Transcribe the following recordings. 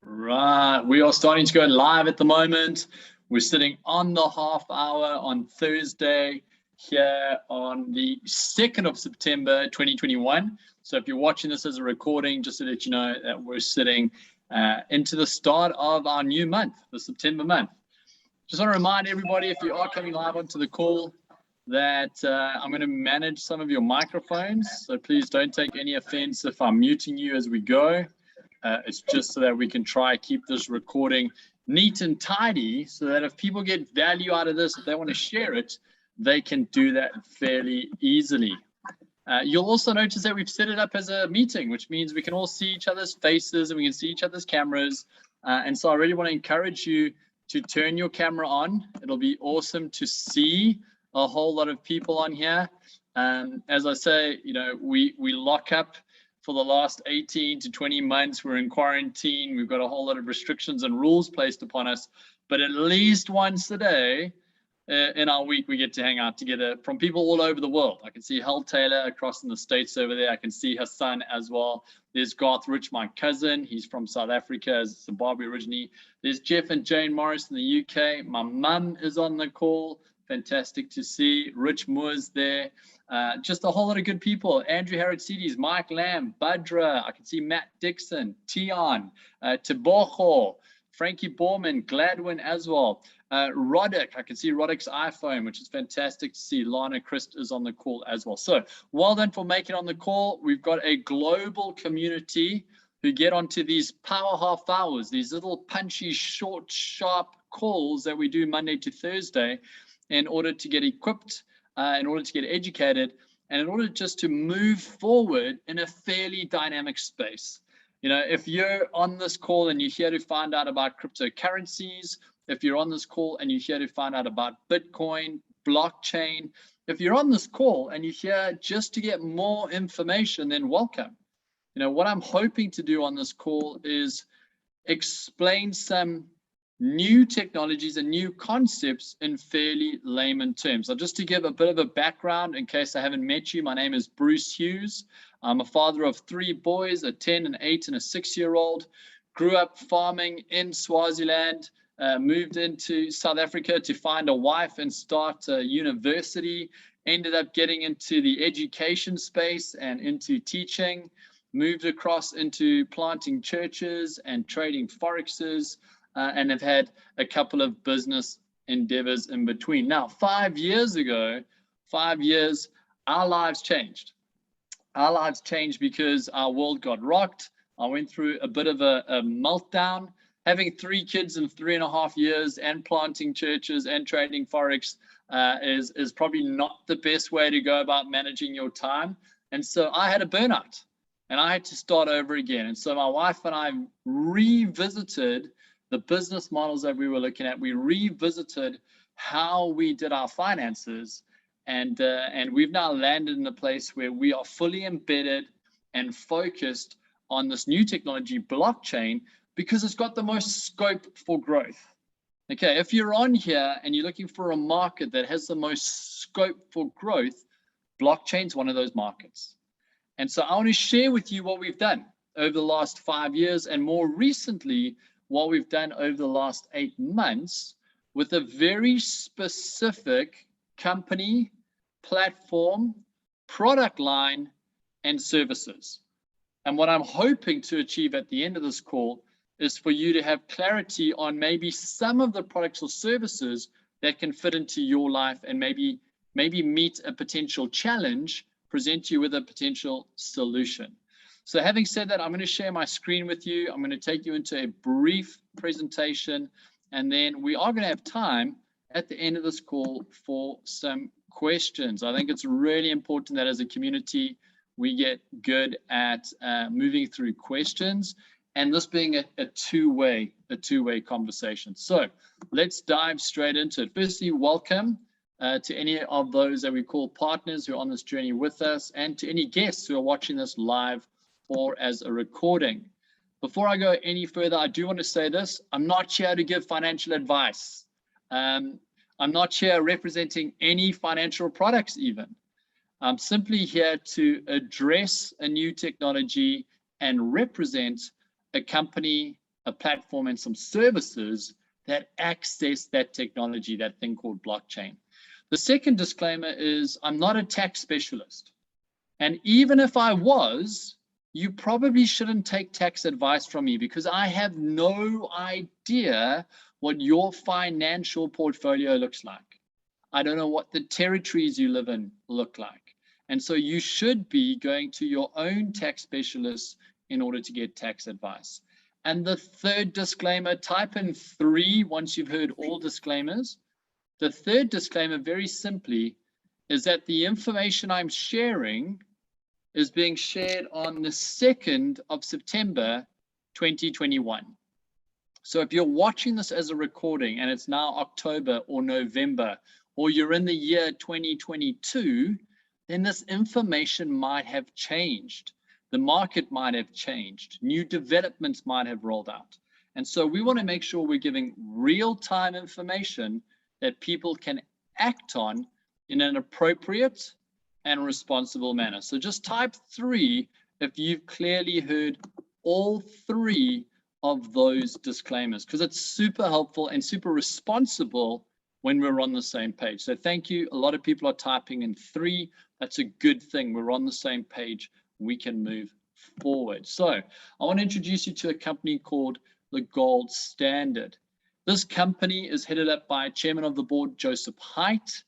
Right, we are starting to go live at the moment. We're sitting on the half hour on Thursday here on the 2nd of September 2021. So if you're watching this as a recording, just to let you know that we're sitting into the start of our new month, the September month. Just want to remind everybody, if you are coming live onto the call, that I'm going to manage some of your microphones. So please don't take any offense if I'm muting you as we go. It's just so that we can try keep this recording neat and tidy so that if people get value out of this, if they want to share it, they can do that fairly easily. You'll also notice that we've set it up as a meeting, which means we can all see each other's faces and we can see each other's cameras. And so I really want to encourage you to turn your camera on. It'll be awesome to see a whole lot of people on here. As I say, you know, we lock up for the last 18 to 20 months. We're in quarantine. We've got a whole lot of restrictions and rules placed upon us. But at least once a day in our week, we get to hang out together from people all over the world. I can see Hal Taylor across in the States over there. I can see Hassan as well. There's Garth Rich, my cousin. He's from South Africa, Zimbabwe originally. There's Jeff and Jane Morris in the UK. My mum is on the call. Fantastic to see. Rich Moore's there. Just a whole lot of good people. Andrew Haratsides, Mike Lamb, Badra. I can see Matt Dixon, Tion, Teboho, Frankie Borman, Gladwin as well. Roddick, I can see Roddick's iPhone, which is fantastic to see. Lana Christ is on the call as well. So well done for making on the call. We've got a global community who get onto these power half hours, these little punchy, short, sharp calls that we do Monday to Thursday in order to get equipped, in order to get educated, and in order just to move forward in a fairly dynamic space. You know, if you're on this call and you're here to find out about cryptocurrencies, if you're on this call and you're here to find out about Bitcoin, blockchain, if you're on this call and you're here just to get more information, then welcome. You know, what I'm hoping to do on this call is explain some new technologies and new concepts in fairly layman terms. So just to give a bit of a background in case I haven't met you, my name is Bruce Hughes. I'm a father of 3 boys, a 10, an 8, and a 6-year-old. Grew up farming in Swaziland, moved into South Africa to find a wife and start a university. Ended up getting into the education space and into teaching. Moved across into planting churches and trading forexes. And have had a couple of business endeavors in between. Now, 5 years ago, our lives changed. Our lives changed because our world got rocked. I went through a bit of a meltdown. Having 3 kids in 3.5 years and planting churches and trading forex is probably not the best way to go about managing your time. And so I had a burnout and I had to start over again. And so my wife and I revisited the business models that we were looking at. We revisited how we did our finances, and we've now landed in a place where we are fully embedded and focused on this new technology, blockchain, because it's got the most scope for growth. Okay, if you're on here and you're looking for a market that has the most scope for growth, blockchain's one of those markets. And so I want to share with you what we've done over the last 5 years, and more recently, what we've done over the last 8 months with a very specific company, platform, product line, and services. And what I'm hoping to achieve at the end of this call is for you to have clarity on maybe some of the products or services that can fit into your life and maybe meet a potential challenge, present you with a potential solution. So having said that, I'm going to share my screen with you. I'm going to take you into a brief presentation, and then we are going to have time at the end of this call for some questions. I think it's really important that as a community, we get good at moving through questions, and this being a two-way conversation. So let's dive straight into it. Firstly, welcome to any of those that we call partners who are on this journey with us, and to any guests who are watching this live or as a recording. Before I go any further, I do want to say this: I'm not here to give financial advice. I'm not here representing any financial products even. I'm simply here to address a new technology and represent a company a platform and some services that access that technology, that thing called blockchain. The second disclaimer is I'm not a tax specialist. And even if I was, you probably shouldn't take tax advice from me because I have no idea what your financial portfolio looks like. I don't know what the territories you live in look like. And so you should be going to your own tax specialists in order to get tax advice. And the third disclaimer, type in 3 once you've heard all disclaimers. The third disclaimer, very simply, is that the information I'm sharing is being shared on the 2nd of September, 2021. So if you're watching this as a recording and it's now October or November, or you're in the year 2022, then this information might have changed. The market might have changed. New developments might have rolled out. And so we want to make sure we're giving real-time information that people can act on in an appropriate and responsible manner. So just type 3 if you've clearly heard all 3 of those disclaimers, because it's super helpful and super responsible when we're on the same page. So thank you. A lot of people are typing in 3. That's a good thing. We're on the same page. We can move forward. So I want to introduce you to a company called the Gold Standard. This company is headed up by Chairman of the Board, Joseph Haidt,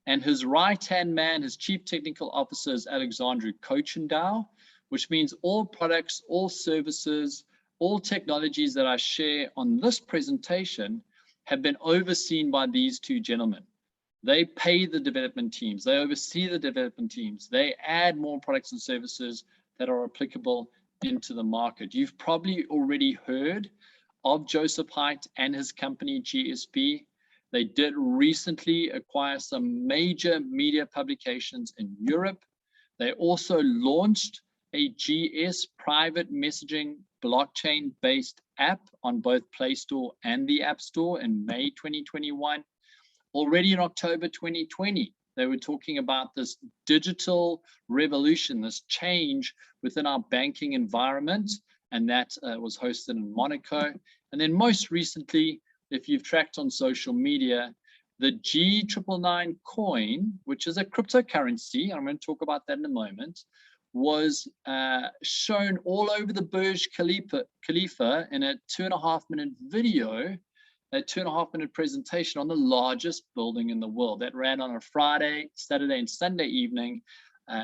and his right-hand man, his Chief Technical Officer, is Alexandru Kochendow, which means all products, all services, all technologies that I share on this presentation have been overseen by these 2 gentlemen. They pay the development teams, they oversee the development teams, they add more products and services that are applicable into the market. You've probably already heard of Joseph Haidt and his company GSP. They did recently acquire some major media publications in Europe. They also launched a GS private messaging blockchain-based app on both Play Store and the App Store in May 2021. Already in October 2020, they were talking about this digital revolution, this change within our banking environment, and that was hosted in Monaco. And then most recently, if you've tracked on social media, the G999 coin, which is a cryptocurrency, I'm going to talk about that in a moment, was shown all over the Burj Khalifa in a 2.5-minute video, a 2.5-minute presentation on the largest building in the world. That ran on a Friday, Saturday, and Sunday evening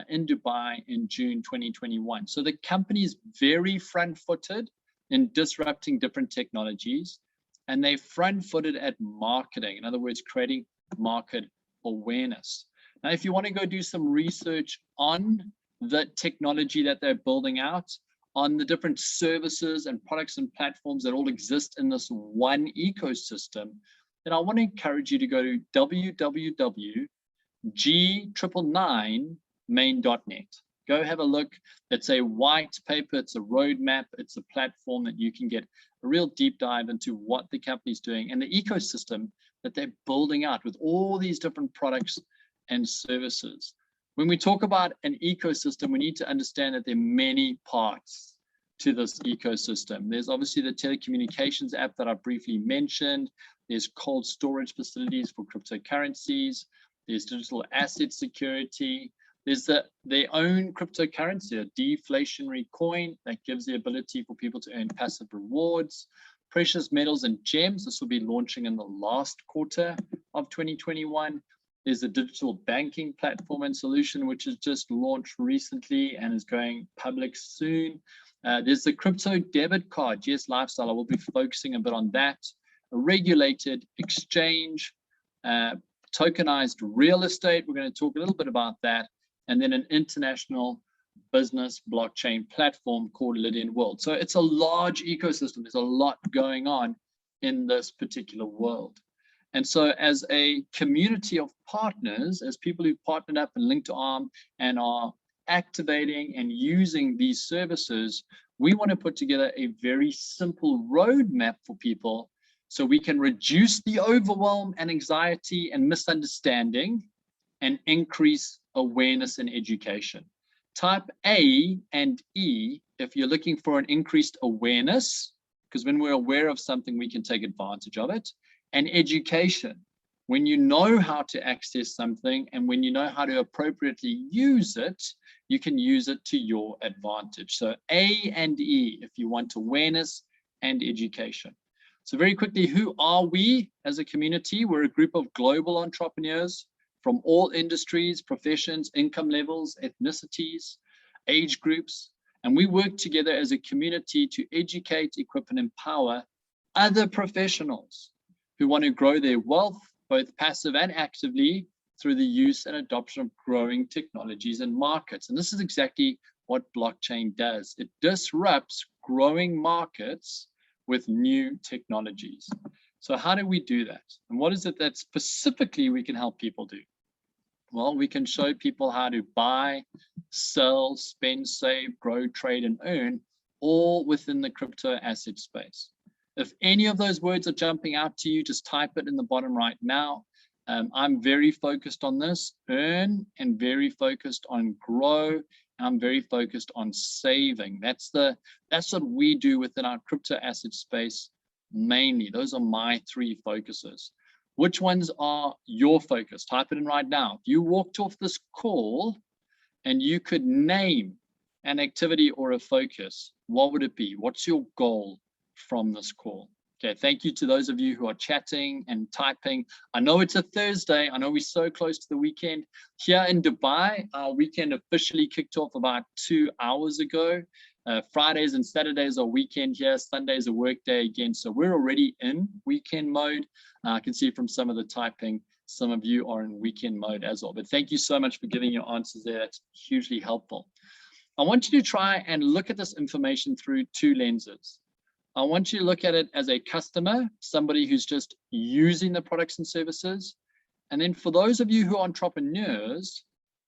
in Dubai in June 2021. So the company is very front-footed in disrupting different technologies, and they front-footed at marketing. In other words, creating market awareness. Now, if you want to go do some research on the technology that they're building out, on the different services and products and platforms that all exist in this one ecosystem, then I want to encourage you to go to www.G999main.net. Go have a look. It's a white paper, it's a roadmap, it's a platform that you can get a real deep dive into what the company's doing and the ecosystem that they're building out with all these different products and services. When we talk about an ecosystem, we need to understand that there are many parts to this ecosystem. There's obviously the telecommunications app that I briefly mentioned. There's cold storage facilities for cryptocurrencies. There's digital asset security. There's their own cryptocurrency, a deflationary coin that gives the ability for people to earn passive rewards. Precious metals and gems, this will be launching in the last quarter of 2021. There's a digital banking platform and solution, which has just launched recently and is going public soon. There's the crypto debit card, GS Lifestyle. I will be focusing a bit on that. A regulated exchange, tokenized real estate. We're going to talk a little bit about that. And then an international business blockchain platform called Lydian World. So it's a large ecosystem. There's a lot going on in this particular world. And so as a community of partners, as people who've partnered up and linked to ARM and are activating and using these services, we want to put together a very simple roadmap for people so we can reduce the overwhelm and anxiety and misunderstanding and increase awareness and education. Type A and E if you're looking for an increased awareness because when we're aware of something, we can take advantage of it. And education, when you know how to access something and when you know how to appropriately use it, you can use it to your advantage. So A and E, if you want awareness and education. So very quickly, who are we as a community? We're a group of global entrepreneurs from all industries, professions, income levels, ethnicities, age groups, and we work together as a community to educate, equip, and empower other professionals who want to grow their wealth, both passive and actively, through the use and adoption of growing technologies and markets. And this is exactly what blockchain does. It disrupts growing markets with new technologies. So how do we do that? And what is it that specifically we can help people do? Well, we can show people how to buy, sell, spend, save, grow, trade, and earn, all within the crypto asset space. If any of those words are jumping out to you, just type it in the bottom right now. I'm very focused on this, earn, and very focused on grow. I'm very focused on saving. That's what we do within our crypto asset space mainly. Those are my three focuses. Which ones are your focus? Type it in right now. If you walked off this call and you could name an activity or a focus, what would it be? What's your goal from this call? Okay, thank you to those of you who are chatting and typing. I know it's a Thursday. I know we're so close to the weekend. Here in Dubai, our weekend officially kicked off about 2 hours ago. Fridays and Saturdays are weekend here. Sundays a work day again. So we're already in weekend mode. I can see from some of the typing, some of you are in weekend mode as well. But thank you so much for giving your answers there. That's hugely helpful. I want you to try and look at this information through two lenses. I want you to look at it as a customer, somebody who's just using the products and services. And then for those of you who are entrepreneurs,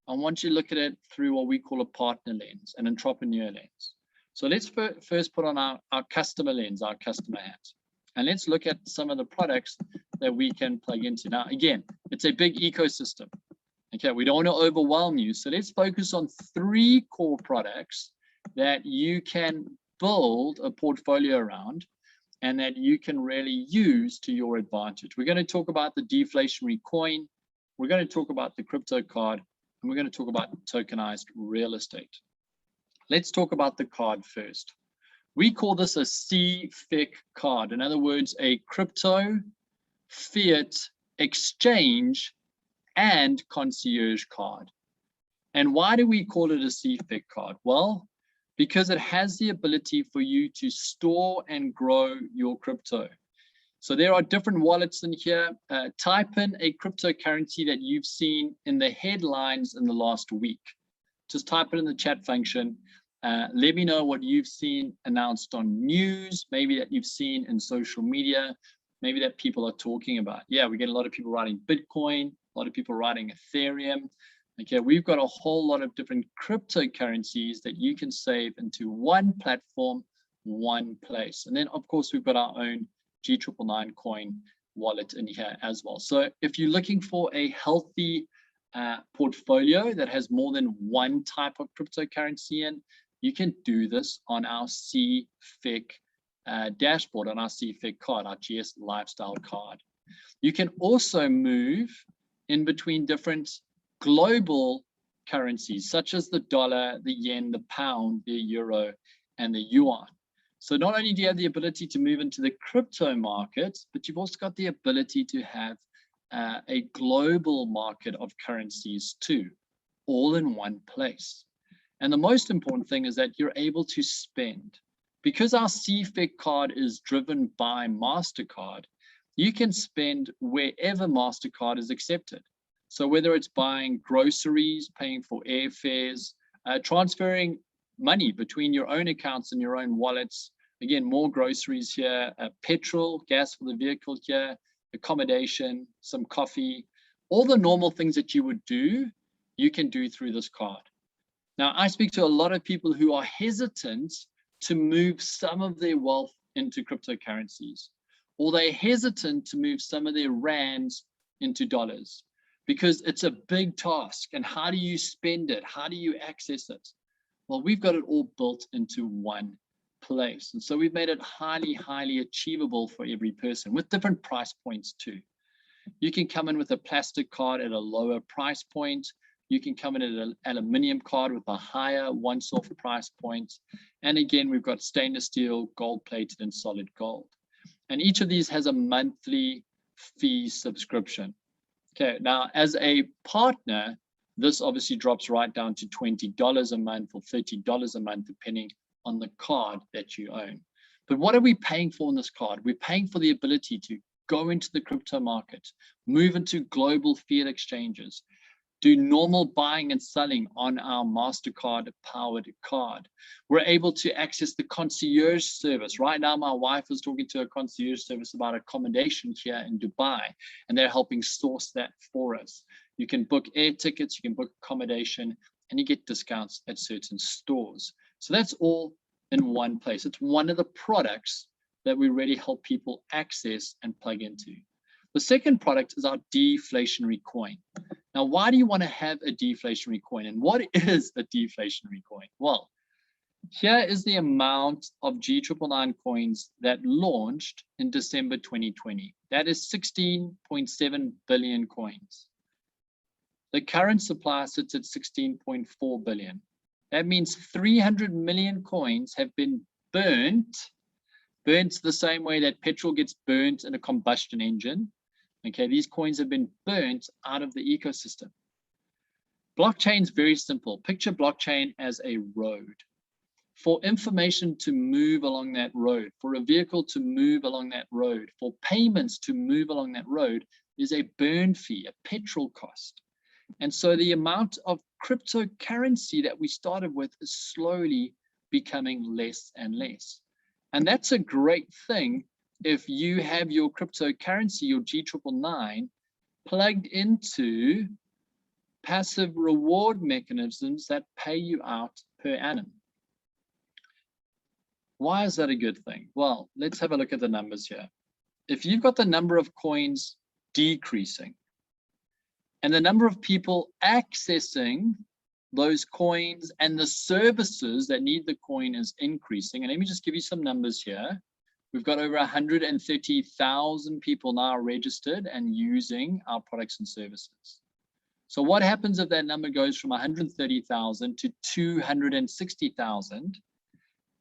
I want you to look at it through what we call a partner lens, an entrepreneur lens. So let's first put on our customer lens, our customer hat. And let's look at some of the products that we can plug into. Now, again, it's a big ecosystem. Okay, we don't want to overwhelm you. So let's focus on 3 core products that you can build a portfolio around and that you can really use to your advantage. We're going to talk about the deflationary coin. We're going to talk about the crypto card, and we're going to talk about tokenized real estate. Let's talk about the card first. We call this a CFIC card. In other words, a crypto fiat exchange and concierge card. And why do we call it a CFIC card? Well, because it has the ability for you to store and grow your crypto. So there are different wallets in here. Type in a cryptocurrency that you've seen in the headlines in the last week. Just type it in the chat function. Let me know what you've seen announced on news, maybe that you've seen in social media, maybe that people are talking about. Yeah, we get a lot of people writing Bitcoin, a lot of people writing Ethereum. Okay, we've got a whole lot of different cryptocurrencies that you can save into one platform, one place. And then, of course, we've got our own G999 coin wallet in here as well. So if you're looking for a healthy portfolio that has more than one type of cryptocurrency in, you can do this on our CFIC dashboard, on our CFIC card, our GS lifestyle card. You can also move in between different global currencies, such as the dollar, the yen, the pound, the euro, and the yuan. So not only do you have the ability to move into the crypto markets, but you've also got the ability to have a global market of currencies too, all in one place. And the most important thing is that you're able to spend. Because our CFIC card is driven by MasterCard, you can spend wherever MasterCard is accepted. So whether it's buying groceries, paying for airfares, transferring money between your own accounts and your own wallets, again, more groceries here, petrol, gas for the vehicle here, accommodation, some coffee, all the normal things that you would do, you can do through this card. Now, I speak to a lot of people who are hesitant to move some of their wealth into cryptocurrencies, or they're hesitant to move some of their rands into dollars, because it's a big task. And how do you spend it? How do you access it? Well, we've got it all built into one place. And so we've made it highly, highly achievable for every person with different price points too. You can come in with a plastic card at a lower price point. You can come in at an aluminium card with a higher once-off price point. And again, we've got stainless steel, gold-plated, and solid gold. And each of these has a monthly fee subscription. Okay, now as a partner, this obviously drops right down to $20 a month or $30 a month, depending on the card that you own. But what are we paying for in this card? We're paying for the ability to go into the crypto market, move into global fiat exchanges, do normal buying and selling on our MasterCard powered card. We're able to access the concierge service. Right now, my wife is talking to a concierge service about accommodation here in Dubai, and they're helping source that for us. You can book air tickets, you can book accommodation, and you get discounts at certain stores. So that's all in one place. It's one of the products that we really help people access and plug into. The second product is our deflationary coin. Now, why do you want to have a deflationary coin? And what is a deflationary coin? Well, here is the amount of G999 coins that launched in December 2020. That is 16.7 billion coins. The current supply sits at 16.4 billion. That means 300 million coins have been burnt the same way that petrol gets burnt in a combustion engine. Okay, these coins have been burnt out of the ecosystem. Blockchain is very simple. Picture blockchain as a road. For information to move along that road, for a vehicle to move along that road, for payments to move along that road, is a burn fee, a petrol cost. And so the amount of cryptocurrency that we started with is slowly becoming less and less. And that's a great thing if you have your cryptocurrency, your G999, plugged into passive reward mechanisms that pay you out per annum. Why is that a good thing? Well, let's have a look at the numbers here. If you've got the number of coins decreasing and the number of people accessing those coins and the services that need the coin is increasing, and let me just give you some numbers here. We've got over 130,000 people now registered and using our products and services. So what happens if that number goes from 130,000 to 260,000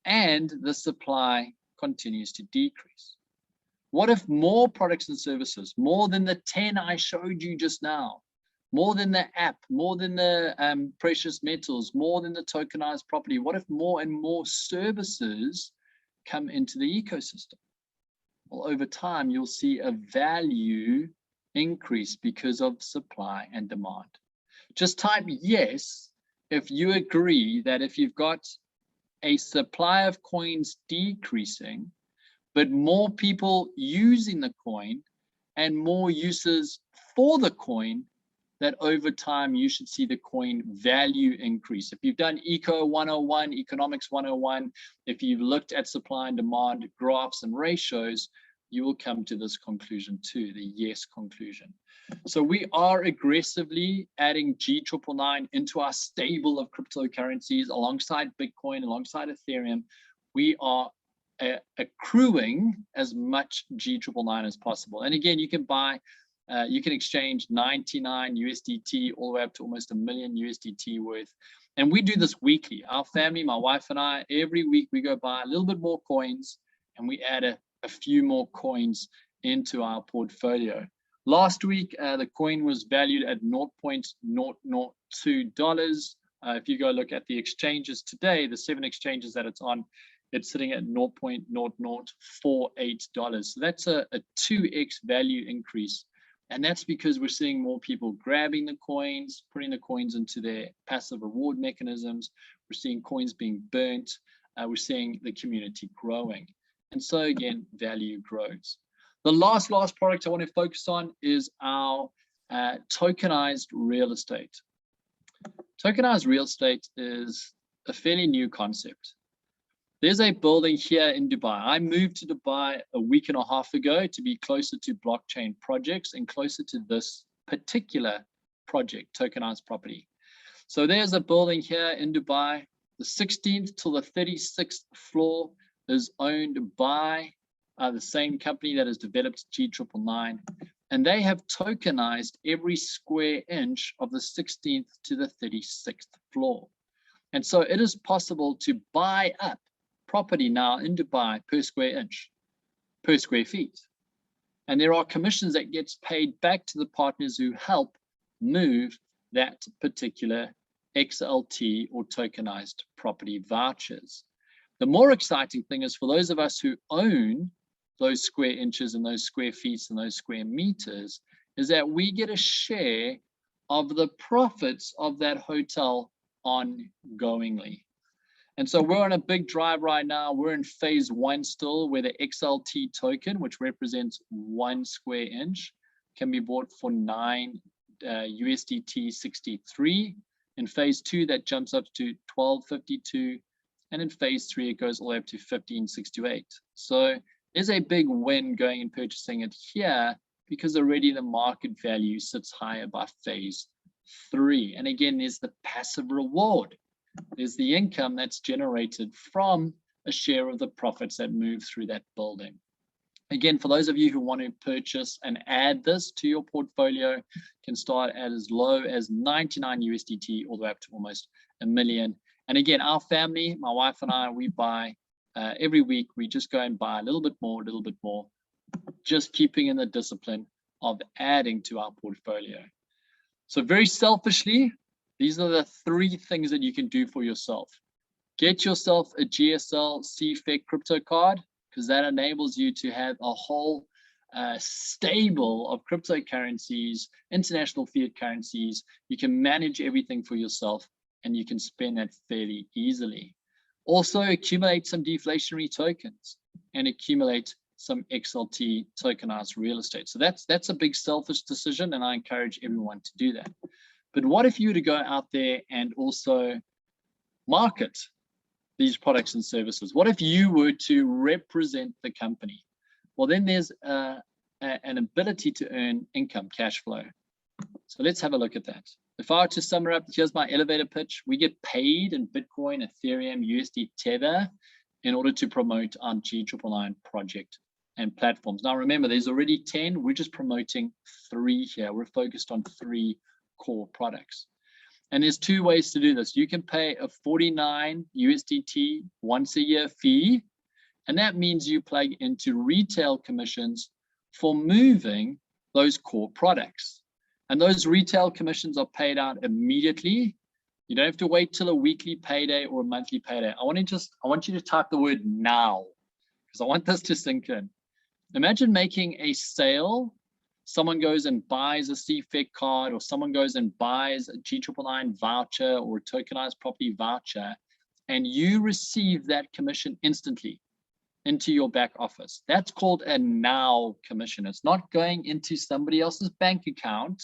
and the supply continues to decrease? What if more products and services, more than the 10 I showed you just now, more than the app, more than the precious metals, more than the tokenized property, what if more and more services come into the ecosystem? Well, over time, you'll see a value increase because of supply and demand. Just type yes if you agree that if you've got a supply of coins decreasing, but more people using the coin and more uses for the coin, that over time you should see the coin value increase. If you've done Eco 101, Economics 101, if you've looked at supply and demand graphs and ratios, you will come to this conclusion too, the yes conclusion. So we are aggressively adding G999 into our stable of cryptocurrencies alongside Bitcoin, alongside Ethereum. We are accruing as much G999 as possible. And again, you can buy, you can exchange 99 USDT all the way up to almost $1 million USDT worth. And we do this weekly. Our family, my wife and I, every week we go buy a little bit more coins and we add a few more coins into our portfolio. Last week, the coin was valued at $0.002. If you go look at the exchanges today, the 7 exchanges that it's on, it's sitting at $0.0048. So that's a 2x value increase. And that's because we're seeing more people grabbing the coins, putting the coins into their passive reward mechanisms. We're seeing coins being burnt. We're seeing the community growing. And so again, value grows. The last product I want to focus on is our tokenized real estate. Tokenized real estate is a fairly new concept. There's a building here in Dubai. I moved to Dubai a week and a half ago to be closer to blockchain projects and closer to this particular project, Tokenized Property. So there's a building here in Dubai, the 16th till the 36th floor. is owned by the same company that has developed G999, and they have tokenized every square inch of the 16th to the 36th floor. And so it is possible to buy up property now in Dubai per square inch, per square feet. And there are commissions that gets paid back to the partners who help move that particular XLT or tokenized property vouchers. The more exciting thing is for those of us who own those square inches and those square feet and those square meters, is that we get a share of the profits of that hotel ongoingly. And so we're on a big drive right now. We're in phase 1 still, where the XLT token, which represents 1 square inch, can be bought for 9 USDT 63. In phase 2, that jumps up to 12.52. And in phase 3, it goes all the way up to 15.68. So there's a big win going and purchasing it here, because already the market value sits higher by phase 3. And again, there's the passive reward. There's the income that's generated from a share of the profits that move through that building. Again, for those of you who want to purchase and add this to your portfolio, can start at as low as 99 USDT all the way up to almost $1 million. And again, our family, my wife and I, we buy every week. We just go and buy a little bit more, just keeping in the discipline of adding to our portfolio. So very selfishly, these are the 3 things that you can do for yourself. Get yourself a GSL CFEC crypto card, because that enables you to have a whole stable of cryptocurrencies, international fiat currencies. You can manage everything for yourself, and you can spend that fairly easily. Also, accumulate some deflationary tokens and accumulate some XLT tokenized real estate. So that's a big selfish decision, and I encourage everyone to do that. But what if you were to go out there and also market these products and services? What if you were to represent the company? Well, then there's an ability to earn income, cash flow. So let's have a look at that. If I were to sum it up, here's my elevator pitch. We get paid in Bitcoin, Ethereum, USD, Tether in order to promote our G999 project and platforms. Now, remember, there's already 10. We're just promoting 3 here. We're focused on 3 core products. And there's 2 ways to do this. You can pay a 49 USDT once a year fee, and that means you plug into retail commissions for moving those core products. And those retail commissions are paid out immediately. You don't have to wait till a weekly payday or a monthly payday. I want you to type the word now, because I want this to sink in. Imagine making a sale. Someone goes and buys a CFEC card, or someone goes and buys a G999 voucher or a tokenized property voucher, and you receive that commission instantly into your back office. That's called a now commission. It's not going into somebody else's bank account,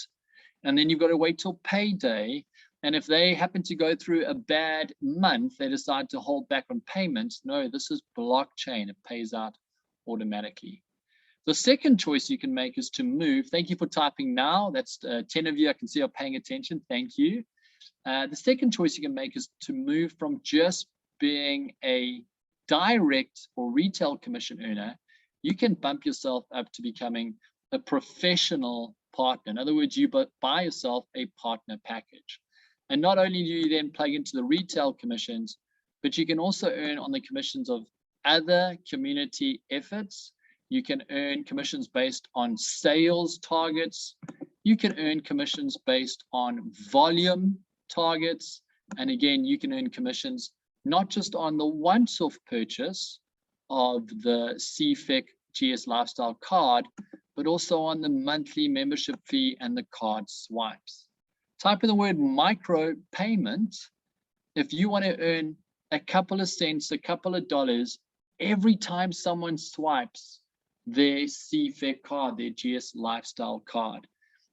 and then you've got to wait till payday. And if they happen to go through a bad month, they decide to hold back on payments. No, this is blockchain. It pays out automatically. The second choice you can make is to move. Thank you for typing now. That's 10 of you I can see are paying attention. Thank you. The second choice you can make is to move from just being a direct or retail commission earner. You can bump yourself up to becoming a professional partner. In other words, you buy yourself a partner package. And not only do you then plug into the retail commissions, but you can also earn on the commissions of other community efforts. You can earn commissions based on sales targets. You can earn commissions based on volume targets. And again, you can earn commissions not just on the once-off purchase of the CFEC GS Lifestyle card, but also on the monthly membership fee and the card swipes. Type in the word micro payment if you want to earn a couple of cents, a couple of dollars every time someone swipes their CFEC card, their GS Lifestyle card.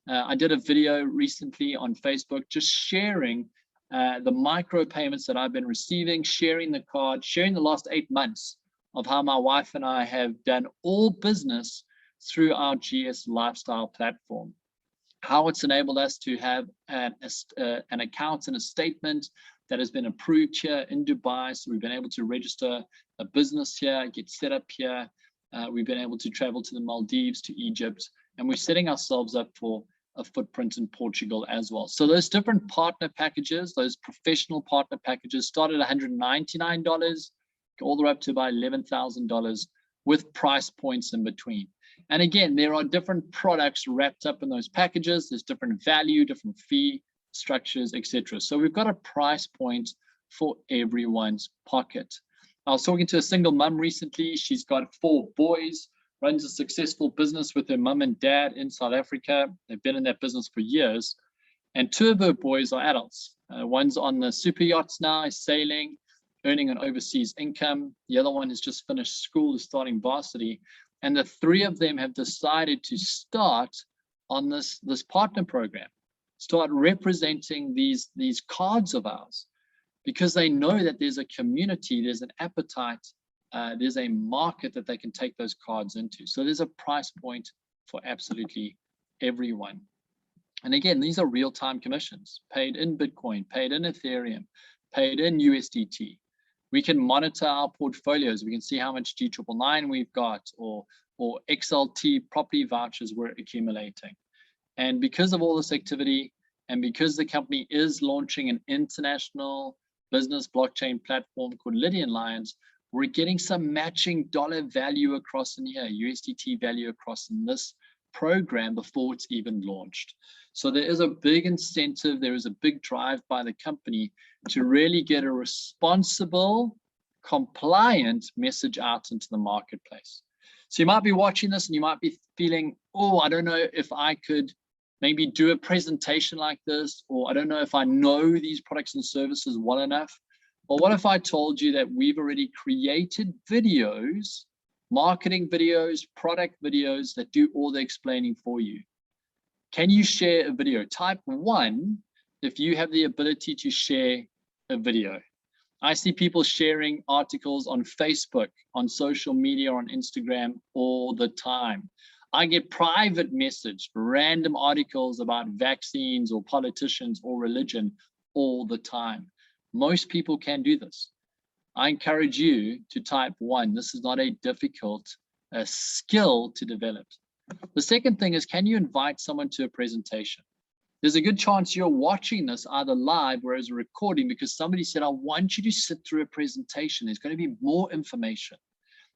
I did a video recently on Facebook just sharing the micro payments that I've been receiving, sharing the card, sharing the last 8 months of how my wife and I have done all business through our GS Lifestyle platform. How it's enabled us to have an account and a statement that has been approved here in Dubai. So we've been able to register a business here, get set up here. We've been able to travel to the Maldives, to Egypt, and we're setting ourselves up for a footprint in Portugal as well. So those different partner packages, those professional partner packages, start at $199, all the way up to about $11,000 with price points in between. And again, there are different products wrapped up in those packages. There's different value, different fee structures, etc. So we've got a price point for everyone's pocket. I was talking to a single mum recently. She's got 4 boys, runs a successful business with her mum and dad in South Africa. They've been in that business for years. And 2 of her boys are adults. One's on the super yachts now, is sailing, earning an overseas income. The other one has just finished school, is starting varsity. And the 3 of them have decided to start on this partner program, start representing these cards of ours, because they know that there's a community, there's an appetite, there's a market that they can take those cards into. So there's a price point for absolutely everyone. And again, these are real-time commissions, paid in Bitcoin, paid in Ethereum, paid in USDT. We can monitor our portfolios. We can see how much G999 we've got, or XLT property vouchers we're accumulating. And because of all this activity, and because the company is launching an international business blockchain platform called Lydian Lions, we're getting some matching dollar value across in here, USDT value across in this program before it's even launched. So there is a big incentive, there is a big drive by the company to really get a responsible, compliant message out into the marketplace. So you might be watching this and you might be feeling, oh, I don't know if I could maybe do a presentation like this, or I don't know if I know these products and services well enough. Or what if I told you that we've already created videos, marketing videos, product videos that do all the explaining for you? Can you share a video? Type 1 if you have the ability to share a video. I see people sharing articles on Facebook, on social media, on Instagram all the time. I get private message, random articles about vaccines or politicians or religion all the time. Most people can do this. I encourage you to type 1. This is not a difficult skill to develop. The second thing is, can you invite someone to a presentation? There's a good chance you're watching this either live or as a recording because somebody said, I want you to sit through a presentation. There's going to be more information.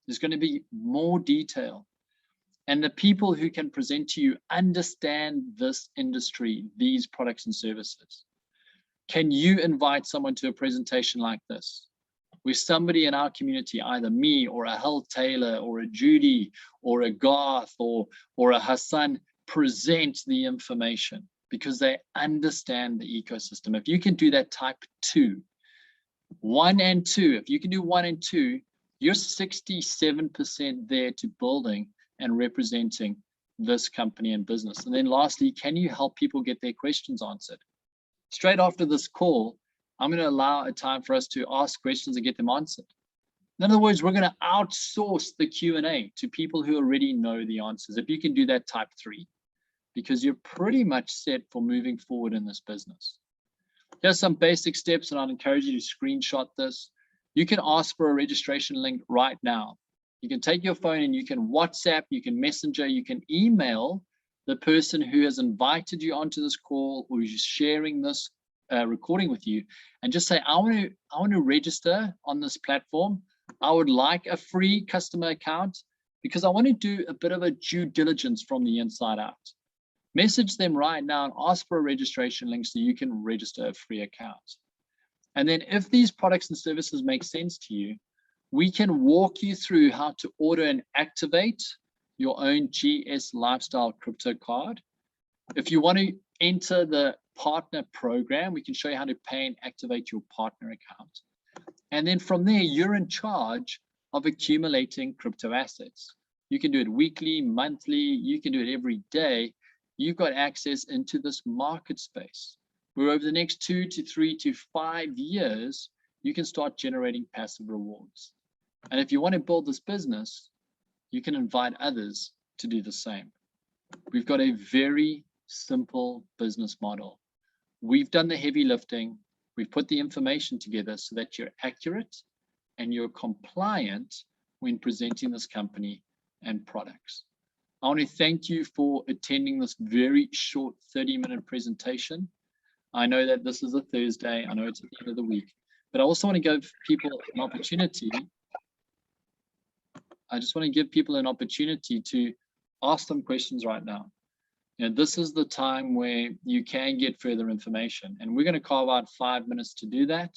There's going to be more detail. And the people who can present to you understand this industry, these products and services. Can you invite someone to a presentation like this, where somebody in our community, either me or a Hal Taylor or a Judy or a Garth or a Hassan, present the information because they understand the ecosystem? If you can do that, type 2. 1 and 2. If you can do 1 and 2, you're 67% there to building and representing this company and business. And then lastly, can you help people get their questions answered? Straight after this call, I'm going to allow a time for us to ask questions and get them answered. In other words, we're going to outsource the Q&A to people who already know the answers. If you can do that, type 3, because you're pretty much set for moving forward in this business. Here's some basic steps, and I'd encourage you to screenshot this. You can ask for a registration link right now. You can take your phone and you can WhatsApp, you can Messenger, you can email the person who has invited you onto this call or is sharing this recording with you, and just say, I want to register on this platform. I would like a free customer account because I want to do a bit of a due diligence from the inside out. Message them right now and ask for a registration link so you can register a free account. And then if these products and services make sense to you, we can walk you through how to order and activate your own GS Lifestyle crypto card. If you want to enter the partner program, we can show you how to pay and activate your partner account. And then from there, you're in charge of accumulating crypto assets. You can do it weekly, monthly, you can do it every day. You've got access into this market space where over the next 2 to 3 to 5 years, you can start generating passive rewards. And if you want to build this business, you can invite others to do the same. We've got a very simple business model. We've done the heavy lifting. We've put the information together so that you're accurate and you're compliant when presenting this company and products. I want to thank you for attending this very short 30-minute presentation. I know that this is a Thursday. I know it's at the end of the week, but I also want to give people an opportunity. I just want to give people an opportunity to ask them questions right now. You know, this is the time where you can get further information, and we're going to carve out 5 minutes to do that.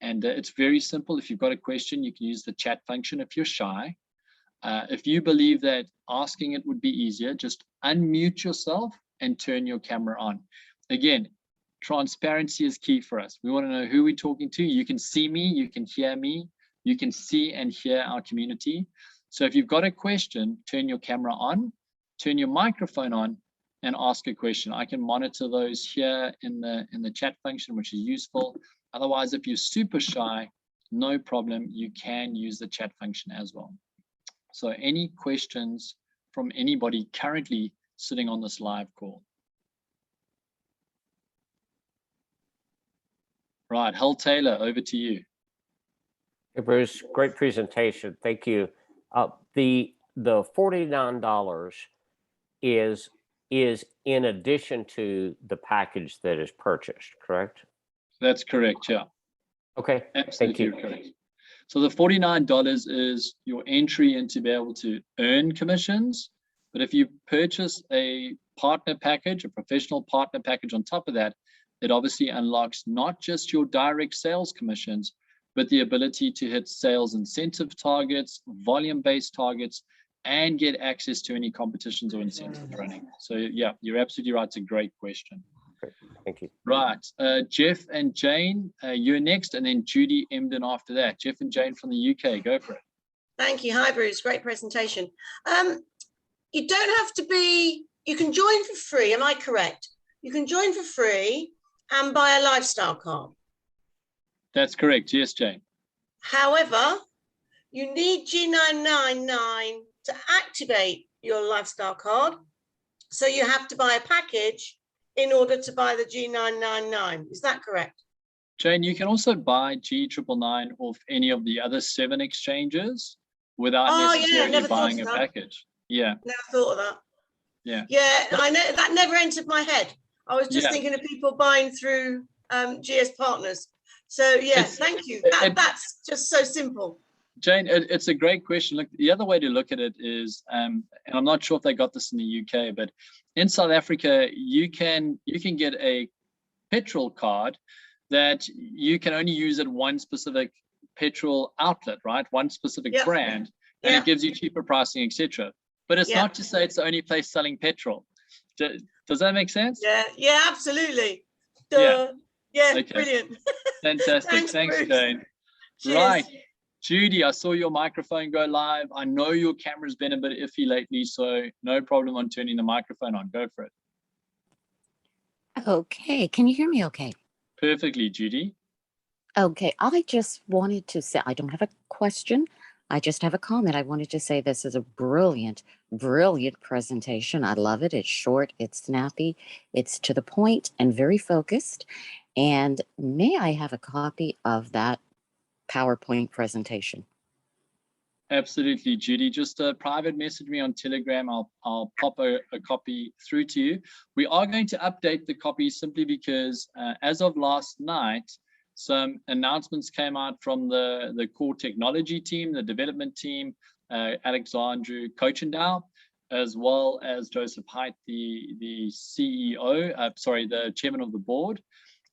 And it's very simple. If you've got a question, you can use the chat function if you're shy. If you believe that asking it would be easier, just unmute yourself and turn your camera on. Again, transparency is key for us. We want to know who we're talking to. You can see me, you can hear me, you can see and hear our community. So if you've got a question, turn your camera on, turn your microphone on, and ask a question. I can monitor those here in the chat function, which is useful. Otherwise, if you're super shy, no problem, you can use the chat function as well. So any questions from anybody currently sitting on this live call? Right, Hull Taylor, over to you. Hey, Bruce, great presentation. Thank you. The $49 is in addition to the package that is purchased, correct? That's correct, yeah. Okay, absolutely thank you. correct. So the $49 is your entry into be able to earn commissions. But if you purchase a partner package, a professional partner package on top of that, it obviously unlocks not just your direct sales commissions, but the ability to hit sales incentive targets, volume-based targets, and get access to any competitions or incentives running. So yeah, you're absolutely right. It's a great question. Thank you. Right, Jeff and Jane, you're next, and then Judy Emden after that. Jeff and Jane from the UK, go for it. Thank you. Hi, Bruce. Great presentation. You don't have to be, you can join for free. Am I correct? You can join for free and buy a lifestyle card. That's correct. Yes, Jane. However, you need G999 to activate your lifestyle card. So you have to buy a package in order to buy the G999. Is that correct? Jane, you can also buy G999 off any of the other 7 exchanges without necessarily buying a package. Yeah. Never thought of that. Yeah. Yeah, I know that never entered my head. I was just thinking of people buying through GS Partners. So yeah, thank you. That's just so simple. Jane, it's a great question. Look, the other way to look at it is, and I'm not sure if they got this in the UK, but in South Africa, you can get a petrol card that you can only use at one specific petrol outlet, right? One specific brand, and it gives you cheaper pricing, etc. But it's not to say it's the only place selling petrol. Does that make sense? Yeah, absolutely. Yeah, okay. Brilliant. Fantastic. Thanks, Jane. Cheers. Right. Judy, I saw your microphone go live. I know your camera's been a bit iffy lately, so no problem on turning the microphone on. Go for it. Okay, can you hear me okay? Perfectly, Judy. Okay, I just wanted to say, I don't have a question. I just have a comment. I wanted to say this is a brilliant, brilliant presentation. I love it. It's short, it's snappy, it's to the point and very focused. And may I have a copy of that PowerPoint presentation? Absolutely, Judy. Just private message me on Telegram. I'll pop a copy through to you. We are going to update the copy simply because as of last night, some announcements came out from the core technology team, the development team, Alexandru Kochendow, as well as Joseph Haidt, the CEO, the chairman of the board.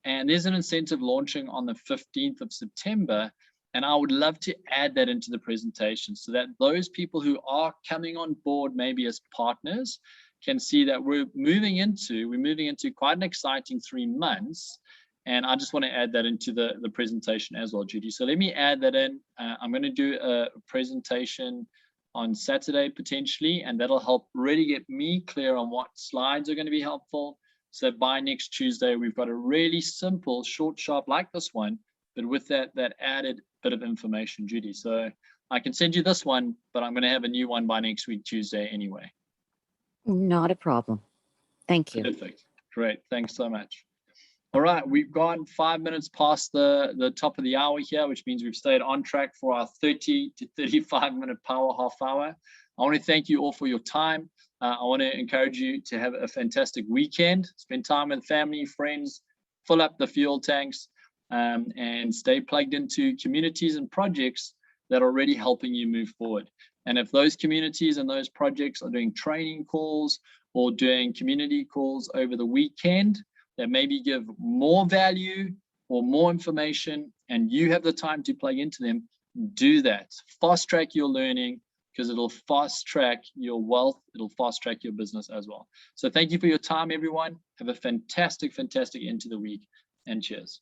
And there's an incentive launching on the 15th of September. And I would love to add that into the presentation so that those people who are coming on board, maybe as partners, can see that we're moving into quite an exciting 3 months. And I just want to add that into the presentation as well, Judy. So let me add that in. I'm going to do a presentation on Saturday potentially, and that'll help really get me clear on what slides are going to be helpful. So by next Tuesday, we've got a really simple, short, sharp like this one, but with that added bit of information, Judy. So I can send you this one, but I'm going to have a new one by next week, Tuesday anyway. Not a problem. Thank you. Perfect. Great. Thanks so much. All right, we've gone 5 minutes past the top of the hour here, which means we've stayed on track for our 30 to 35 minute power half hour. I want to thank you all for your time. I want to encourage you to have a fantastic weekend, spend time with family, friends, fill up the fuel tanks, and stay plugged into communities and projects that are already helping you move forward. And if those communities and those projects are doing training calls or doing community calls over the weekend that maybe give more value or more information, and you have the time to plug into them, do that. Fast track your learning, because it'll fast track your wealth. It'll fast track your business as well. So thank you for your time, everyone. Have a fantastic, fantastic end to the week, and cheers.